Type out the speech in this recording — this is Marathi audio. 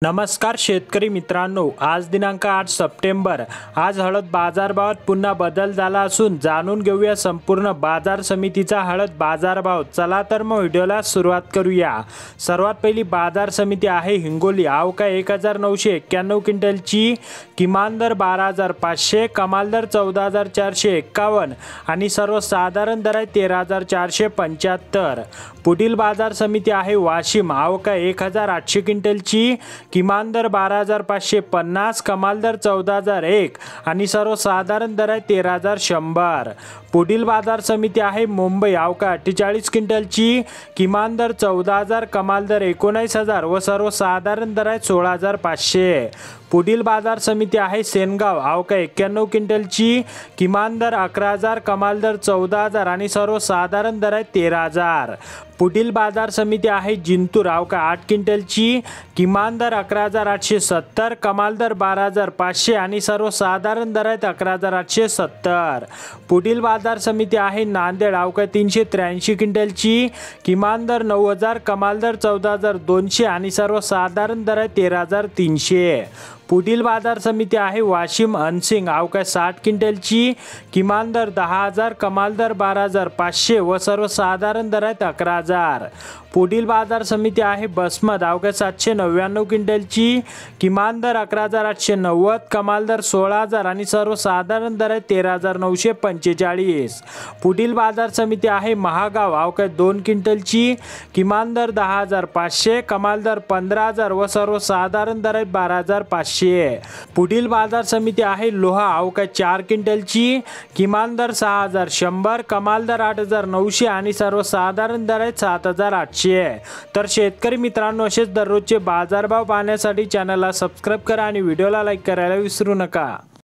नमस्कार शेतकरी मित्रांनो, आज दिनांक 8 सप्टेंबर। आज हळद बाजारभावात पुन्हा बदल झाला असून जाणून घेऊया संपूर्ण बाजार समितीचा हळद बाजारभाव। चला तर मग व्हिडिओला सुरुवात करूया। सर्वात पहिली बाजार समिती आहे हिंगोली। अवका 1991 क्विंटलची, किमान दर 12,500, कमाल दर 14,451 आणि सर्वसाधारण दर आहे 13,475। पुढील बाजार समिती आहे वाशिम। अवका 1,800 क्विंटलची, किमान दर 12,550, कमाल दर 14,001 आणि सर्वसाधारण दर आहे 13,100। पुढील बाजार समिती आहे मुंबई। अवका 48 क्विंटलची, किमान दर 14,000, कमाल दर 19,000 व सर्वसाधारण दर आहे 16,500। पुढील बाजार समिती आहे सेनगाव। अवका 91 क्विंटलची, किमान दर 11,000, कमाल दर 14,000 आणि सर्वसाधारण दर आहे 13,000। पुढील बाजार समिती आहे जिंतूर। अवका 8 क्विंटलची, किमान दर 11,870, कमाल दर 12,500 आणि सर्वसाधारण दर आहेत 11,870। पुढील बाजार समिती आहे नांदेड। अवका 383 क्विंटलची, किमान दर 9,000, कमाल दर 14,200 आणि सर्वसाधारण दर आहे 13,300। पुढील बाजार समिती आहे वाशिम अनसिंग। अवका 60 क्विंटलची, किमान दर 10,000, कमाल दर 12,500 व सर्वसाधारण दर आहेत 11,000। पुढील बाजार समिती आहे बसमत। अवका 799 क्विंटलची, किमान दर 11,890, कमाल दर 16,000 आणि सर्वसाधारण दर आहे 13,945। पुढील बाजार समिती आहे महागाव। अवका 2 क्विंटलची, किमान दर 10,500, कमाल दर 15,000 व सर्वसाधारण दर आहे 12,500। पुढील बाजार समिती आहे लोहा। अवका 4 क्विंटलची, किमान दर 6,100, कमाल दर 8,900 आणि सर्वसाधारण दर आहे 7,800। तर शेतकरी मित्रांनो, असेच दररोजचे बाजारभाव पाहण्यासाठी चॅनलला सबस्क्राइब करा आणि व्हिडिओला लाईक करायला विसरू नका।